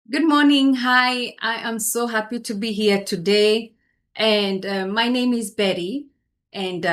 Good morning. Hi, I am so happy to be here today. And my name is Betty. And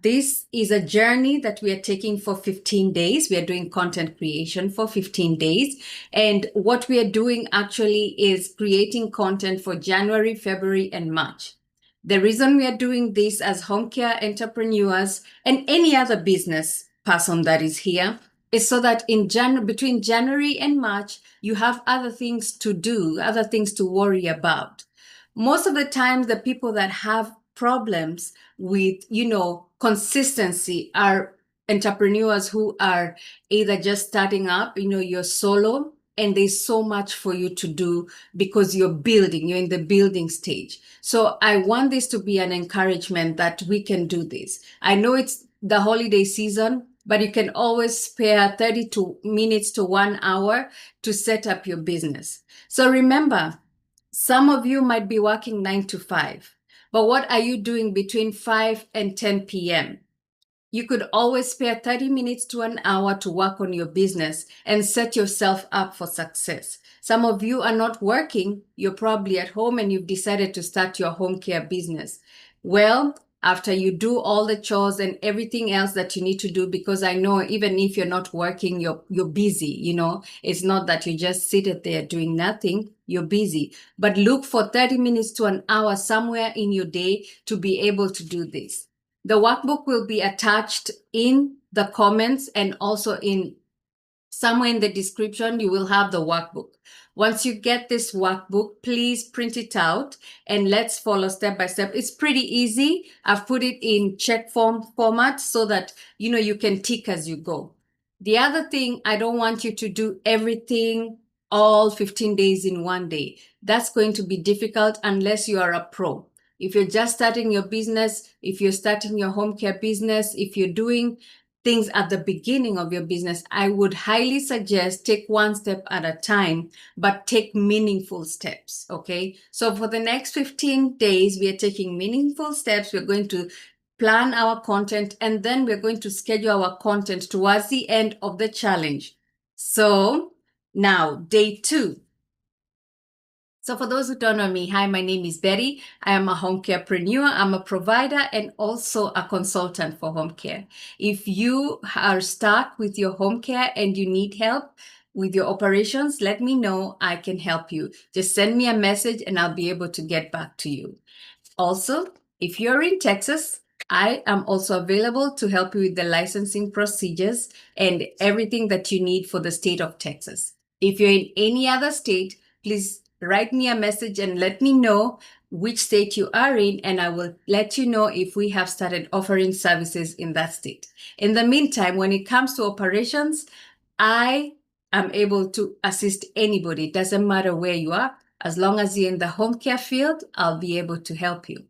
this is a journey that we are taking for 15 days. We are doing content creation for 15 days. And what we are doing actually is creating content for January, February, and March. The reason we are doing this as home care entrepreneurs and any other business person that is here is so that between January and March, you have other things to do, other things to worry about. Most of the time, the people that have problems with, consistency are entrepreneurs who are either just starting up, you're solo and there's so much for you to do because you're in the building stage. So I want this to be an encouragement that we can do this. I know it's the holiday season, but you can always spare 32 minutes to 1 hour to set up your business. So remember, some of you might be working 9 to 5, but what are you doing between 5 and 10 p.m.? You could always spare 30 minutes to an hour to work on your business and set yourself up for success. Some of you are not working, you're probably at home and you've decided to start your home care business. Well, after you do all the chores and everything else that you need to do, because I know even if you're not working, you're busy, It's not that you just sit there doing nothing, you're busy. But look for 30 minutes to an hour somewhere in your day to be able to do this. The workbook will be attached in the comments and also in somewhere in the description, you will have the workbook. Once you get this workbook, please print it out and let's follow step by step. It's pretty easy. I've put it in check form format so that, you can tick as you go. The other thing, I don't want you to do everything all 15 days in one day. That's going to be difficult unless you are a pro. If you're just starting your business, if you're starting your home care business, if you're doing things at the beginning of your business, I would highly suggest take one step at a time, but take meaningful steps. Okay. So for the next 15 days, we are taking meaningful steps. We're going to plan our content and then we're going to schedule our content towards the end of the challenge. So now day 2. So for those who don't know me, hi, my name is Betty. I am a home carepreneur. I'm a provider and also a consultant for home care. If you are stuck with your home care and you need help with your operations, let me know. I can help you. Just send me a message and I'll be able to get back to you. Also, if you're in Texas, I am also available to help you with the licensing procedures and everything that you need for the state of Texas. If you're in any other state, please write me a message and let me know which state you are in, and I will let you know if we have started offering services in that state. In the meantime, when it comes to operations, I am able to assist anybody. It doesn't matter where you are. As long as you're in the home care field, I'll be able to help you.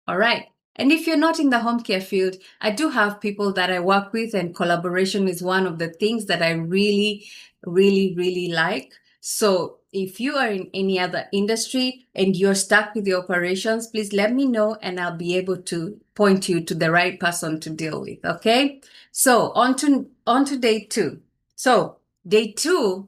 All right. And if you're not in the home care field, I do have people that I work with, and collaboration is one of the things that I really, really, really like. So if you are in any other industry and you're stuck with the operations, please let me know and I'll be able to point you to the right person to deal with. Okay. So on to day 2. So day 2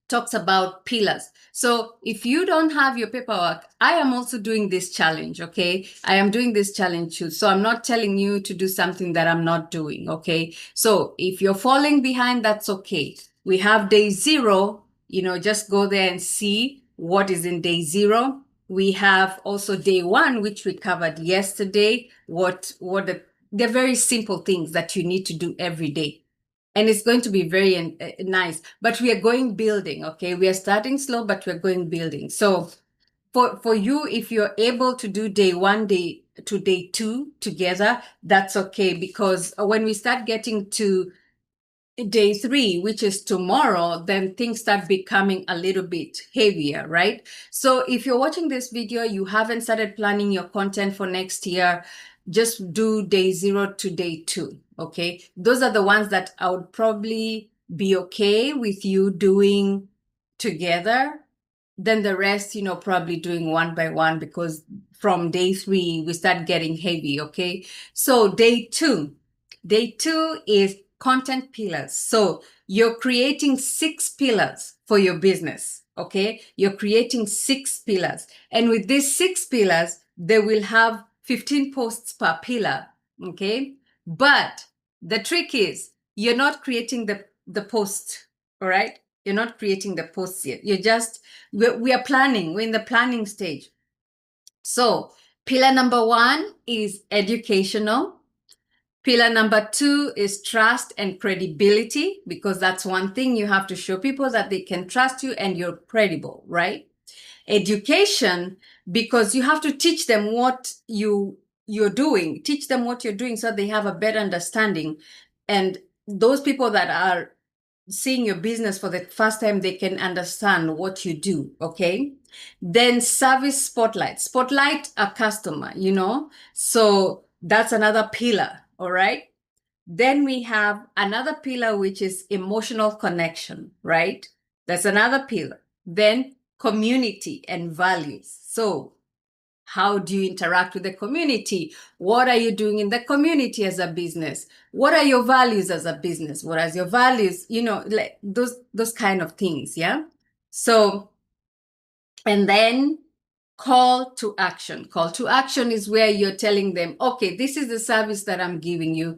talks about pillars. So if you don't have your paperwork, I am also doing this challenge, okay? I am doing this challenge too. So I'm not telling you to do something that I'm not doing, okay? So if you're falling behind, that's okay. We have day 0, just go there and see what is in day 0. We have also day 1, which we covered yesterday, what the very simple things that you need to do every day. And it's going to be very nice. But we are going building, okay? We are starting slow, but we're going building. So for you, if you're able to do day 1, day to day 2 together, that's okay. Because when we start getting to day 3, which is tomorrow, then things start becoming a little bit heavier, right? So if you're watching this video, you haven't started planning your content for next year, just do day 0 to day 2, okay? Those are the ones that I would probably be okay with you doing together. Then the rest, probably doing one by one, because from day 3, we start getting heavy, okay? So day 2 is content pillars. So you're creating 6 pillars for your business. Okay, you're creating 6 pillars, and with these 6 pillars, they will have 15 posts per pillar. Okay, but the trick is you're not creating the post. All right, you're not creating the posts yet. You're just we are planning. We're in the planning stage. So pillar number 1 is educational. Pillar number 2 is trust and credibility, because that's one thing you have to show people, that they can trust you and you're credible, right? Education, because you have to teach them what you're doing, teach them what you're doing so they have a better understanding. And those people that are seeing your business for the first time, they can understand what you do. Okay. Then service, spotlight a customer, so that's another pillar. All right. Then we have another pillar, which is emotional connection, right? That's another pillar. Then community and values. So how do you interact with the community? What are you doing in the community as a business? What are your values as a business? What are your values? Like those kind of things. Yeah. So, and then call to action. Call to action is where you're telling them, okay, this is the service that I'm giving you.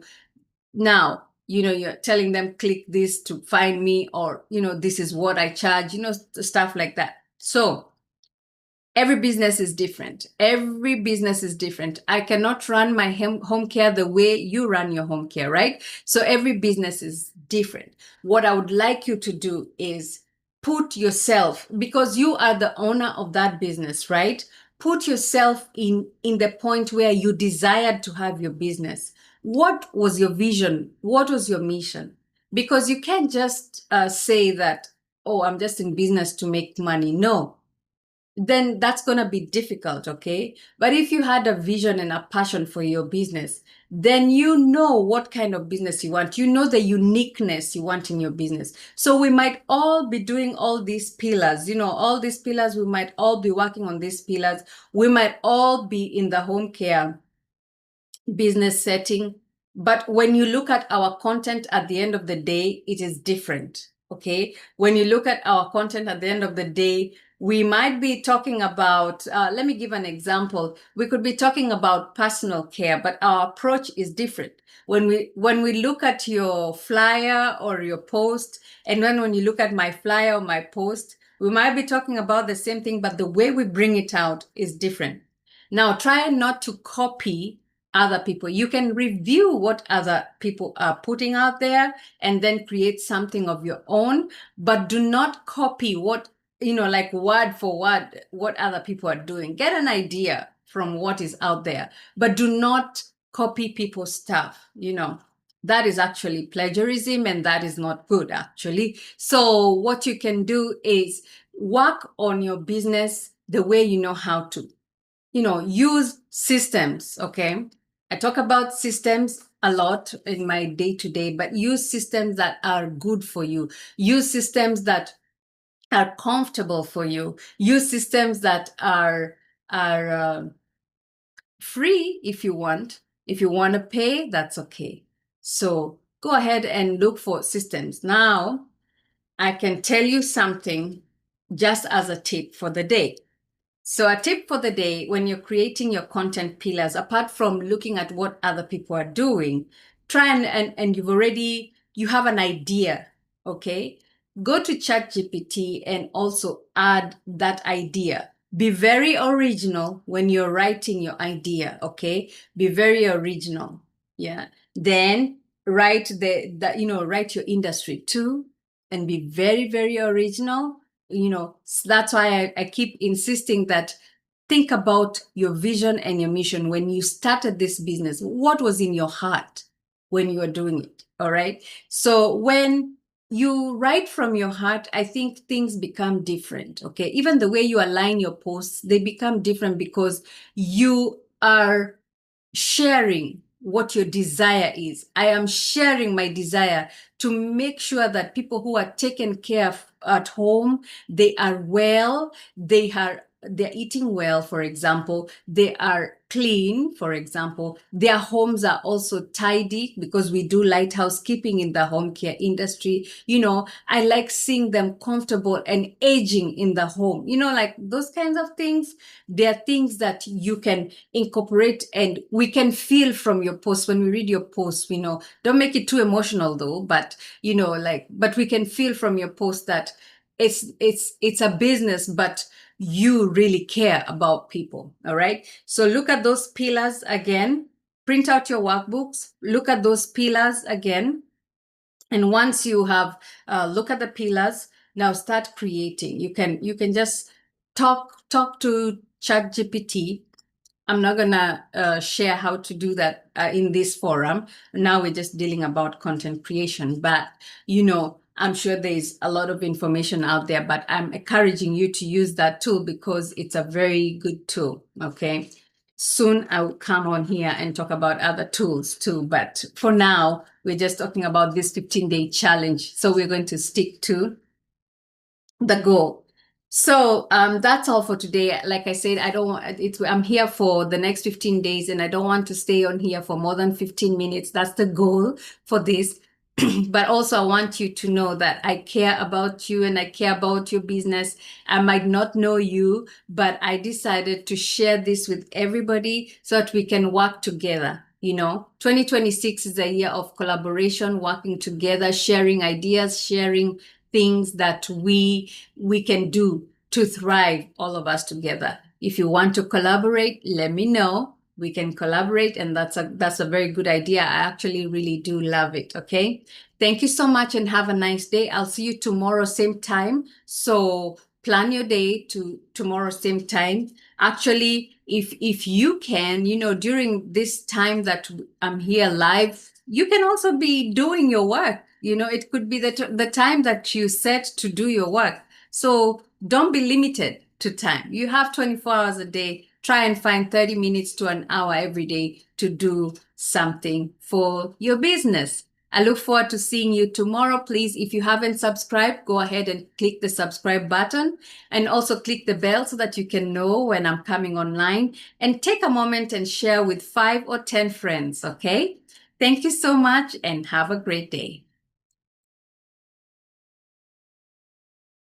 Now, you're telling them, click this to find me, or, this is what I charge, stuff like that. So every business is different. Every business is different. I cannot run my home care the way you run your home care, right? So every business is different. What I would like you to do is put yourself, because you are the owner of that business, right? Put yourself in the point where you desired to have your business. What was your vision? What was your mission? Because you can't just say that, oh, I'm just in business to make money. No, then that's going to be difficult, okay? But if you had a vision and a passion for your business, then you know what kind of business you want. You know the uniqueness you want in your business. So we might all be doing all these pillars, all these pillars, we might all be working on these pillars. We might all be in the home care business setting. But when you look at our content at the end of the day, it is different. Okay. When you look at our content at the end of the day, we might be talking about, let me give an example. We could be talking about personal care, but our approach is different. When we look at your flyer or your post, and when you look at my flyer or my post, we might be talking about the same thing, but the way we bring it out is different. Now, try not to copy other people. You can review what other people are putting out there and then create something of your own, but do not copy what, like word for word, what other people are doing. Get an idea from what is out there, but do not copy people's stuff. That is actually plagiarism, and that is not good, actually. So what you can do is work on your business the way you know how to. Use systems. Okay. I talk about systems a lot in my day-to-day, but use systems that are good for you. Use systems that are comfortable for you. Use systems that are free if you want. If you want to pay, that's okay. So go ahead and look for systems. Now, I can tell you something just as a tip for the day. So a tip for the day, when you're creating your content pillars, apart from looking at what other people are doing, try and you have an idea, okay? Go to ChatGPT and also add that idea. Be very original when you're writing your idea, okay? Be very original, yeah. Then write write your industry too, and be very, very original. That's why I keep insisting that think about your vision and your mission. When you started this business, what was in your heart when you were doing it? All right. So when you write from your heart, I think things become different. Okay. Even the way you align your posts, they become different because you are sharing what your desire is. I am sharing my desire to make sure that people who are taken care of at home, they are well, they are they're eating well, for example, they are clean, for example, their homes are also tidy because we do light housekeeping in the home care industry. I like seeing them comfortable and aging in the home, like those kinds of things. They're things that you can incorporate, and we can feel from your post. When we read your post, don't make it too emotional though, but but we can feel from your post that it's a business, but you really care about people. All right. So look at those pillars again. Print out your workbooks. Look at those pillars again. And once you have look at the pillars, now start creating. You can just talk to ChatGPT. I'm not gonna share how to do that in this forum. Now we're just dealing about content creation, but I'm sure there's a lot of information out there, but I'm encouraging you to use that tool because it's a very good tool. Okay. Soon I will come on here and talk about other tools too, but for now, we're just talking about this 15-day challenge. So we're going to stick to the goal. So that's all for today. Like I said, I don't want it's I'm here for the next 15 days, and I don't want to stay on here for more than 15 minutes. That's the goal for this. But also I want you to know that I care about you and I care about your business. I might not know you, but I decided to share this with everybody so that we can work together. 2026 is a year of collaboration, working together, sharing ideas, sharing things that we can do to thrive, all of us together. If you want to collaborate, let me know. We can collaborate, and that's a very good idea. I actually really do love it. Okay. Thank you so much and have a nice day. I'll see you tomorrow, same time. So plan your day to tomorrow, same time. Actually, if you can, during this time that I'm here live, you can also be doing your work. It could be the time that you set to do your work. So don't be limited to time. You have 24 hours a day. Try and find 30 minutes to an hour every day to do something for your business. I look forward to seeing you tomorrow. Please, if you haven't subscribed, go ahead and click the subscribe button, and also click the bell so that you can know when I'm coming online, and take a moment and share with 5 or 10 friends. Okay. Thank you so much and have a great day.